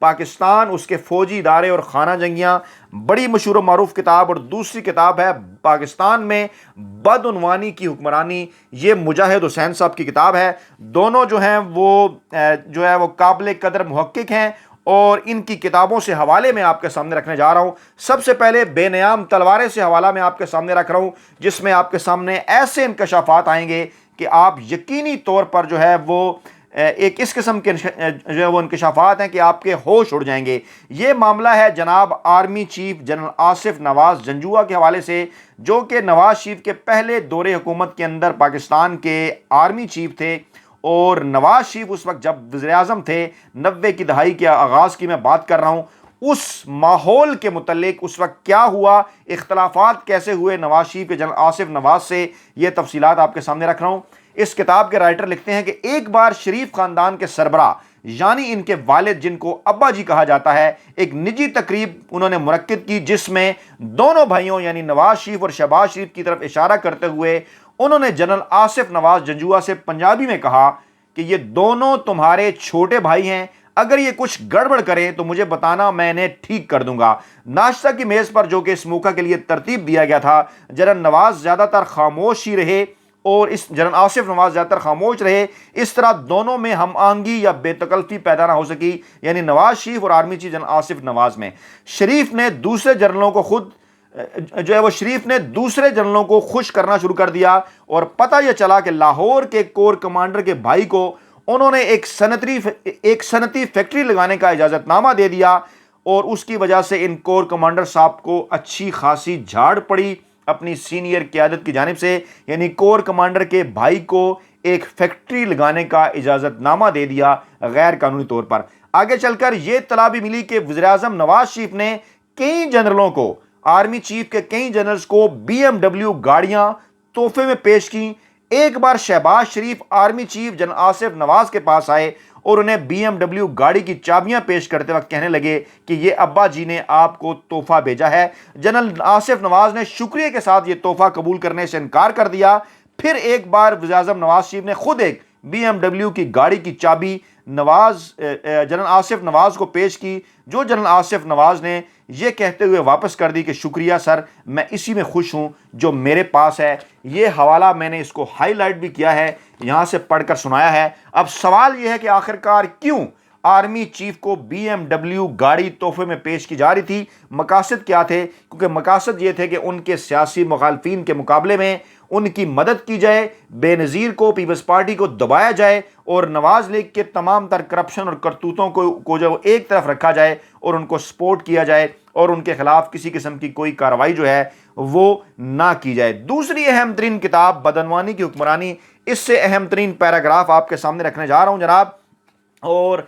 پاکستان، اس کے فوجی ادارے اور خانہ جنگیاں، بڑی مشہور و معروف کتاب، اور دوسری کتاب ہے پاکستان میں بدعنوانی کی حکمرانی، یہ مجاہد حسین صاحب کی کتاب ہے۔ دونوں جو ہیں وہ قابل قدر محقق ہیں، اور ان کی کتابوں سے حوالے میں آپ کے سامنے رکھنے جا رہا ہوں۔ سب سے پہلے بے نیام تلواریں سے حوالہ میں آپ کے سامنے رکھ رہا ہوں، جس میں آپ کے سامنے ایسے انکشافات آئیں گے کہ آپ یقینی طور پر جو ہے وہ ایک اس قسم کے جو ہے وہ انکشافات ہیں کہ آپ کے ہوش اڑ جائیں گے۔ یہ معاملہ ہے جناب آرمی چیف جنرل آصف نواز جنجوعہ کے حوالے سے، جو کہ نواز شریف کے پہلے دور حکومت کے اندر پاکستان کے آرمی چیف تھے، اور نواز شریف اس وقت جب وزیر اعظم تھے، 90 کی دہائی کے آغاز کی میں بات کر رہا ہوں، اس ماحول کے متعلق اس وقت کیا ہوا، اختلافات کیسے ہوئے نواز شریف کے جنرل آصف نواز سے، یہ تفصیلات آپ کے سامنے رکھ رہا ہوں۔ اس کتاب کے رائٹر لکھتے ہیں کہ ایک بار شریف خاندان کے سربراہ یعنی ان کے والد، جن کو ابا جی کہا جاتا ہے، ایک نجی تقریب انہوں نے منعقد کی، جس میں دونوں بھائیوں یعنی نواز شریف اور شہباز شریف کی طرف اشارہ کرتے ہوئے انہوں نے جنرل آصف نواز جنجوعہ سے پنجابی میں کہا کہ یہ دونوں تمہارے چھوٹے بھائی ہیں، اگر یہ کچھ گڑبڑ کریں تو مجھے بتانا، میں انہیں ٹھیک کر دوں گا۔ ناشتہ کی میز پر، جو کہ اس موقع کے لیے ترتیب دیا گیا تھا، جنرل نواز زیادہ تر خاموش ہی رہے، اور جنرل آصف نواز زیادہ تر خاموش رہے۔ اس طرح دونوں میں ہم آہنگی یا بے تکلفی پیدا نہ ہو سکی، یعنی نواز شریف اور آرمی چیف جنرل آصف نواز میں۔ شریف نے دوسرے جنرلوں کو خوش کرنا شروع کر دیا، اور پتہ یہ چلا کہ لاہور کے کور کمانڈر کے بھائی کو انہوں نے ایک صنعتی فیکٹری لگانے کا اجازت نامہ دے دیا، اور اس کی وجہ سے ان کور کمانڈر صاحب کو اچھی خاصی جھاڑ پڑی اپنی سینئر قیادت کی جانب سے، یعنی کور کمانڈر کے بھائی کو ایک فیکٹری لگانے کا اجازت نامہ دے دیا غیر قانونی طور پر۔ آگے چل کر یہ اطلاع بھی ملی کہ وزیر اعظم نواز شریف نے کئی جنرلوں کو، آرمی چیف کے کئی جنرلز کو BMW گاڑیاں تحفے میں پیش کی۔ ایک بار شہباز شریف آرمی چیف جنرل آصف نواز کے پاس آئے اور انہیں BMW گاڑی کی چابیاں پیش کرتے وقت کہنے لگے کہ یہ ابا جی نے آپ کو تحفہ بھیجا ہے۔ جنرل آصف نواز نے شکریہ کے ساتھ یہ تحفہ قبول کرنے سے انکار کر دیا۔ پھر ایک بار وزیر اعظم نواز شریف نے خود ایک BMW کی گاڑی کی چابی جنرل آصف نواز کو پیش کی، جو جنرل آصف نواز نے یہ کہتے ہوئے واپس کر دی کہ شکریہ سر، میں اسی میں خوش ہوں جو میرے پاس ہے۔ یہ حوالہ میں نے اس کو ہائی لائٹ بھی کیا ہے، یہاں سے پڑھ کر سنایا ہے۔ اب سوال یہ ہے کہ آخرکار کیوں آرمی چیف کو BMW گاڑی تحفے میں پیش کی جا رہی تھی؟ مقاصد کیا تھے؟ کیونکہ مقاصد یہ تھے کہ ان کے سیاسی مخالفین کے مقابلے میں ان کی مدد کی جائے، بے نظیر کو، پیپلز پارٹی کو دبایا جائے، اور نواز لیگ کے تمام تر کرپشن اور کرتوتوں کو جو ایک طرف رکھا جائے اور ان کو سپورٹ کیا جائے، اور ان کے خلاف کسی قسم کی کوئی کارروائی جو ہے وہ نہ کی جائے۔ دوسری اہم ترین کتاب بدعنوانی کی حکمرانی، اس سے اہم ترین پیراگراف آپ کے سامنے رکھنے جا رہا ہوں جناب، اور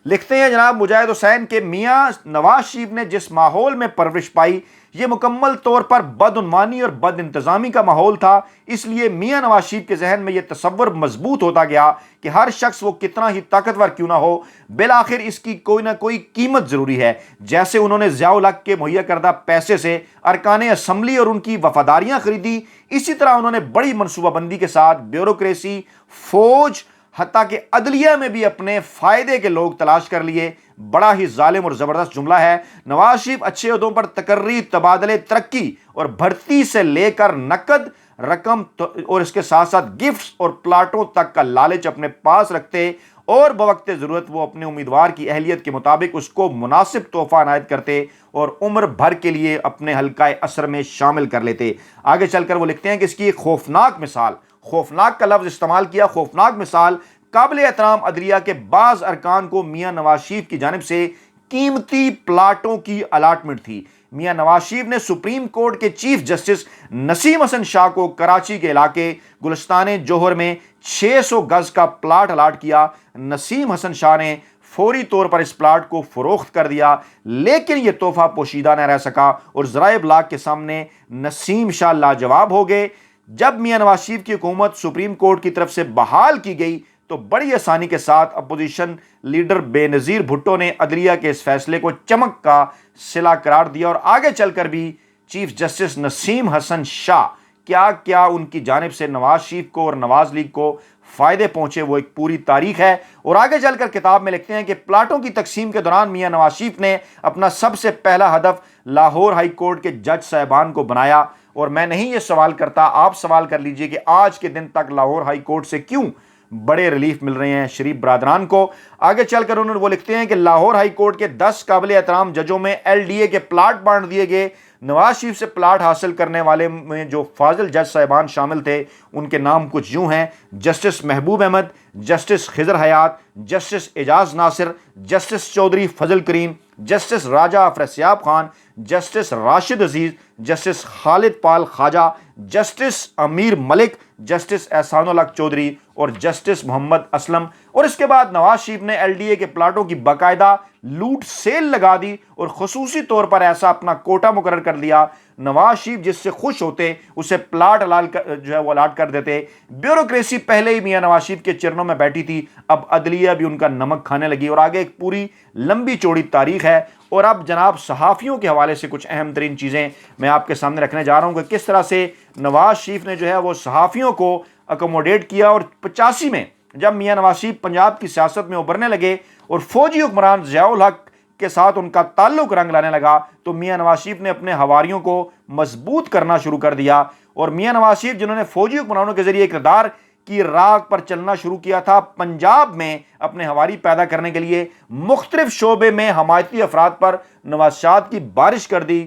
لکھتے ہیں جناب مجاہد حسین کہ میاں نواز شریف نے جس ماحول میں پرورش پائی، یہ مکمل طور پر بدعنوانی اور بد انتظامی کا ماحول تھا۔ اس لیے میاں نواز شریف کے ذہن میں یہ تصور مضبوط ہوتا گیا کہ ہر شخص وہ کتنا ہی طاقتور کیوں نہ ہو، بالآخر اس کی کوئی نہ کوئی قیمت ضروری ہے۔ جیسے انہوں نے ضیاء الحق کے مہیا کردہ پیسے سے ارکان اسمبلی اور ان کی وفاداریاں خریدی، اسی طرح انہوں نے بڑی منصوبہ بندی کے ساتھ بیوروکریسی، فوج، حتیٰ کہ عدلیہ میں بھی اپنے فائدے کے لوگ تلاش کر لیے۔ بڑا ہی ظالم اور زبردست جملہ ہے۔ نواز شریف اچھے عہدوں پر تقرری، تبادلے، ترقی اور بھرتی سے لے کر نقد رقم اور اس کے ساتھ ساتھ گفٹس اور پلاٹوں تک کا لالچ اپنے پاس رکھتے، اور بوقت ضرورت وہ اپنے امیدوار کی اہلیت کے مطابق اس کو مناسب تحفہ عنایت کرتے اور عمر بھر کے لیے اپنے حلقۂ اثر میں شامل کر لیتے۔ آگے چل کر وہ لکھتے ہیں کہ اس کی ایک خوفناک مثال، خوفناک کا لفظ استعمال کیا، خوفناک مثال قابل احترام عدلیہ کے بعض ارکان کو میاں نواز شریف کی جانب سے قیمتی پلاٹوں کی الاٹمنٹ تھی۔ میاں نواز شریف نے سپریم کورٹ کے چیف جسٹس نسیم حسن شاہ کو کراچی کے علاقے گلستان جوہر میں 600 گز کا پلاٹ الاٹ کیا۔ نسیم حسن شاہ نے فوری طور پر اس پلاٹ کو فروخت کر دیا، لیکن یہ تحفہ پوشیدہ نہ رہ سکا اور ذرائع ابلاغ کے سامنے نسیم شاہ لاجواب ہو گئے۔ جب میاں نواز شریف کی حکومت سپریم کورٹ کی طرف سے بحال کی گئی تو بڑی آسانی کے ساتھ اپوزیشن لیڈر بے نظیر بھٹو نے عدلیہ کے اس فیصلے کو چمک کا صلہ قرار دیا، اور آگے چل کر بھی چیف جسٹس نسیم حسن شاہ کیا ان کی جانب سے نواز شریف کو اور نواز لیگ کو فائدے پہنچے وہ ایک پوری تاریخ ہے۔ اور آگے چل کر کتاب میں لکھتے ہیں کہ پلاٹوں کی تقسیم کے دوران میاں نواز شریف نے اپنا سب سے پہلا ہدف لاہور ہائی کورٹ کے جج صاحبان کو بنایا۔ اور میں نہیں یہ سوال کرتا، آپ سوال کر لیجئے کہ آج کے دن تک لاہور ہائی کورٹ سے کیوں بڑے ریلیف مل رہے ہیں شریف برادران کو۔ آگے چل کر انہوں نے وہ لکھتے ہیں کہ لاہور ہائی کورٹ کے 10 قابل احترام ججوں میں LDA کے پلاٹ بانٹ دیے گئے۔ نواز شریف سے پلاٹ حاصل کرنے والے میں جو فاضل جج صاحبان شامل تھے ان کے نام کچھ یوں ہیں: جسٹس محبوب احمد، جسٹس خضر حیات، جسٹس اعجاز ناصر، جسٹس چودھری فضل کریم، جسٹس راجہ افراسیاب خان، جسٹس راشد عزیز، جسٹس خالد پال خواجہ، جسٹس امیر ملک، جسٹس احسان الحق چودھری اور جسٹس محمد اسلم۔ اور اس کے بعد نواز شریف نے LDA کے پلاٹوں کی باقاعدہ لوٹ سیل لگا دی اور خصوصی طور پر ایسا اپنا کوٹا مقرر کر دیا۔ نواز شریف جس سے خوش ہوتے اسے پلاٹ وہ الاٹ کر دیتے۔ بیوروکریسی پہلے ہی میاں نواز شریف کے چرنوں میں بیٹھی تھی، اب عدلیہ بھی ان کا نمک کھانے لگی، اور آگے ایک پوری لمبی چوڑی تاریخ ہے۔ اور اب جناب صحافیوں کے حوالے سے کچھ اہم ترین چیزیں میں آپ کے سامنے رکھنے جا رہا ہوں کہ کس طرح سے نواز شریف نے جو ہے وہ صحافیوں کو اکوموڈیٹ کیا۔ اور 85 میں جب میاں نواز شریف پنجاب کی سیاست میں ابھرنے لگے اور فوجی حکمران ضیاء الحق کے ساتھ ان کا تعلق رنگ لانے لگا تو میاں نواز شریف نے اپنے حواریوں کو مضبوط کرنا شروع کر دیا۔ اور میاں نواز شریف جنہوں نے فوجی حکمرانوں کے ذریعے اقتدار کی راہ پر چلنا شروع کیا تھا، پنجاب میں اپنے حواری پیدا کرنے کے لیے مختلف شعبے میں حمایتی افراد پر نوازشات کی بارش کر دی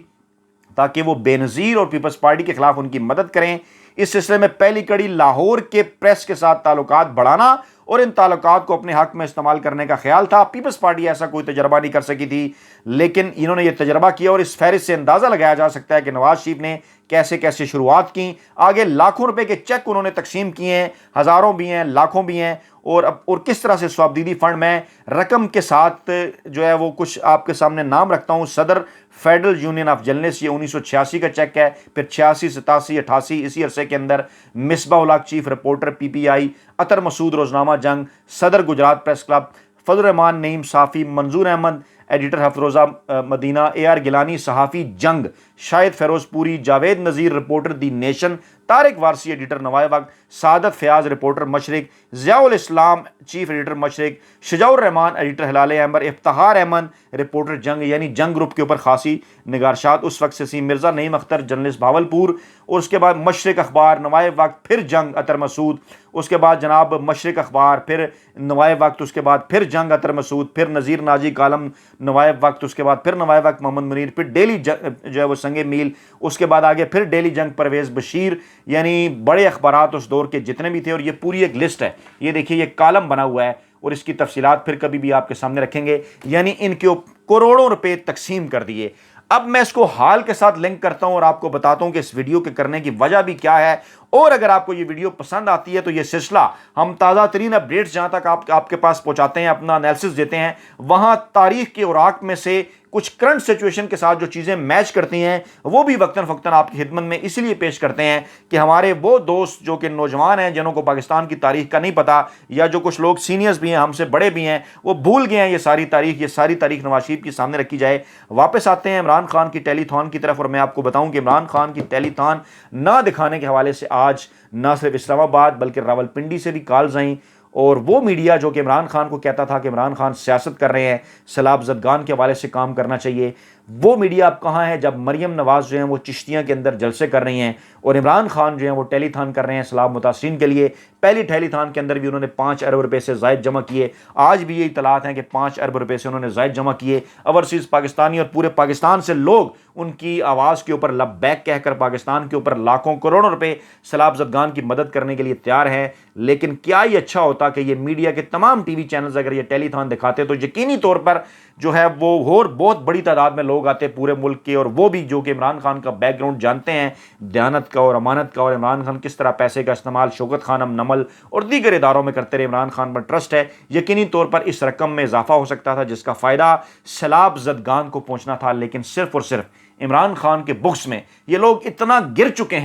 تاکہ وہ بے نظیر اور پیپلز پارٹی کے خلاف ان کی مدد کریں۔ اس سلسلے میں پہلی کڑی لاہور کے پریس کے ساتھ تعلقات بڑھانا اور ان تعلقات کو اپنے حق میں استعمال کرنے کا خیال تھا۔ پیپلز پارٹی ایسا کوئی تجربہ نہیں کر سکی تھی، لیکن انہوں نے یہ تجربہ کیا، اور اس فہرست سے اندازہ لگایا جا سکتا ہے کہ نواز شریف نے کیسے کیسے شروعات کی۔ آگے لاکھوں روپے کے چیک انہوں نے تقسیم کیے ہیں، ہزاروں بھی ہیں، لاکھوں بھی ہیں، اور کس طرح سے سوابدیدی فنڈ میں رقم کے ساتھ جو ہے وہ کچھ آپ کے سامنے نام رکھتا ہوں۔ صدر فیڈرل یونین آف جرنلسٹ، یہ 1986 کا چیک ہے، پھر 86، 87، 88 اسی عرصے کے اندر مصباح الحق چیف رپورٹر PPI، اطہر مسعود روزنامہ جنگ، صدر گجرات پریس کلب، فضل الرحمان نعیم صحافی، منظور احمد ایڈیٹر ہفت روزہ مدینہ، AR گیلانی صحافی جنگ، Shahid Feroz Puri, Javed Nazir reporter the Nation, Tariq Warsi editor Nawa-i Waqt, Saadat Fayyaz reporter مشرق، ضیاء الاسلام چیف ایڈیٹر مشرق، شجاع الرحمان ایڈیٹر ہلال احمر، افتخار احمد رپورٹر جنگ، یعنی جنگ گروپ کے اوپر خاصی نگارشات اس وقت سے سی، مرزا نعیم اختر جرنلسٹ بھاولپور، اور اس کے بعد مشرق اخبار، نوائے وقت، پھر جنگ اطہر مسعود، اس کے بعد جناب مشرق اخبار، پھر نوائے وقت، اس کے بعد پھر جنگ اطہر مسعود، پھر نذیر ناجی کالم نوائے وقت، اس کے بعد پھر نوائے وقت محمد منیر، پھر ڈیلی جو ہے وہ سنگ میل، اس کے بعد آگے پھر ڈیلی جنگ پرویز بشیر، یعنی بڑے اخبارات اس دور کے جتنے بھی تھے۔ اور یہ پوری ایک لسٹ ہے، یہ دیکھیے یہ کالم بنا ہوا ہے، اور اس کی تفصیلات پھر کبھی بھی آپ کے سامنے رکھیں گے، یعنی ان کے کروڑوں روپے تقسیم کر دیے۔ اب میں اس کو حال کے ساتھ لنک کرتا ہوں اور آپ کو بتاتا ہوں کہ اس ویڈیو کے کرنے کی وجہ بھی کیا ہے، اور اگر آپ کو یہ ویڈیو پسند آتی ہے تو یہ سلسلہ ہم تازہ ترین اپڈیٹس جہاں تک آپ کے پاس پہنچاتے ہیں، اپنا انالیسس دیتے ہیں، وہاں تاریخ کے اوراق میں سے کچھ کرنٹ سچویشن کے ساتھ جو چیزیں میچ کرتی ہیں وہ بھی وقتاً فوقتاً آپ کی خدمت میں اس لیے پیش کرتے ہیں کہ ہمارے وہ دوست جو کہ نوجوان ہیں، جنہوں کو پاکستان کی تاریخ کا نہیں پتا، یا جو کچھ لوگ سینئرز بھی ہیں، ہم سے بڑے بھی ہیں، وہ بھول گئے ہیں یہ ساری تاریخ نواز شریف کی سامنے رکھی جائے۔ واپس آتے ہیں عمران خان کی ٹیلی تھان کی طرف، اور میں آپ کو بتاؤں کہ عمران خان کی ٹیلی تھان نہ دکھانے کے حوالے سے آج نہ صرف اسلام آباد بلکہ راولپنڈی سے بھی کالز آئیں، اور وہ میڈیا جو کہ عمران خان کو کہتا تھا کہ عمران خان سیاست کر رہے ہیں، سیلاب زدگان کے حوالے سے کام کرنا چاہیے، وہ میڈیا اب کہاں ہے جب مریم نواز جو ہیں وہ چشتیاں کے اندر جلسے کر رہی ہیں، اور عمران خان جو ہیں وہ ٹیلی تھان کر رہے ہیں سیلاب متاثرین کے لیے۔ پہلی ٹیلی تھان کے اندر بھی انہوں نے 5 ارب روپے سے زائد جمع کیے، آج بھی یہ اطلاعات ہیں کہ 5 ارب روپے سے انہوں نے زائد جمع کیے۔ اوورسیز پاکستانی اور پورے پاکستان سے لوگ ان کی آواز کے اوپر لبیک کہہ کر پاکستان کے اوپر لاکھوں کروڑوں روپے سیلاب زدگان کی مدد کرنے کے لیے تیار ہیں۔ لیکن کیا یہ اچھا ہوتا کہ یہ میڈیا کے تمام ٹی وی چینلز اگر یہ ٹیلی تھان دکھاتے تو یقینی طور پر جو ہے وہ اور بہت بڑی تعداد میں لوگ آتے پورے ملک کے، اور وہ بھی جو کہ عمران خان کا بیک گراؤنڈ جانتے ہیں، دیانت کا اور امانت کا، اور عمران خان کس طرح پیسے کا استعمال شوکت خانم نمل اور دیگر اداروں میں کرتے رہے، عمران خان پر ٹرسٹ ہے، یقینی طور پر اس رقم میں اضافہ ہو سکتا تھا جس کا فائدہ سیلاب زدگان کو پہنچنا تھا۔ لیکن صرف اور صرف عمران خان کے بکس میں یہ لوگ اتنا گر چکے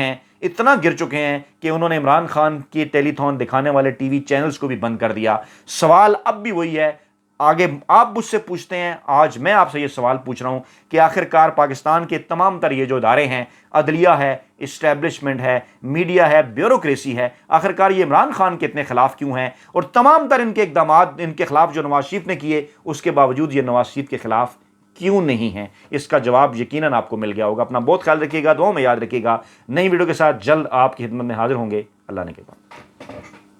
ہیں کہ انہوں نے عمران خان کی ٹیلی تھان دکھانے والے ٹی وی چینلز کو بھی بند کر دیا۔ سوال اب بھی وہی ہے، آگے آپ مجھ سے پوچھتے ہیں، آج میں آپ سے یہ سوال پوچھ رہا ہوں کہ آخرکار پاکستان کے تمام تر یہ جو ادارے ہیں، عدلیہ ہے، اسٹیبلشمنٹ ہے، میڈیا ہے، بیوروکریسی ہے، آخرکار یہ عمران خان کے اتنے خلاف کیوں ہیں؟ اور تمام تر ان کے اقدامات ان کے خلاف جو نواز شریف نے کیے، اس کے باوجود یہ نواز شریف کے خلاف کیوں نہیں ہیں؟ اس کا جواب یقیناً آپ کو مل گیا ہوگا۔ اپنا بہت خیال رکھیے گا، دعاؤں میں یاد رکھیے گا۔ نئی ویڈیو کے ساتھ جلد آپ کی خدمت میں حاضر ہوں گے۔ اللہ نے کے بعد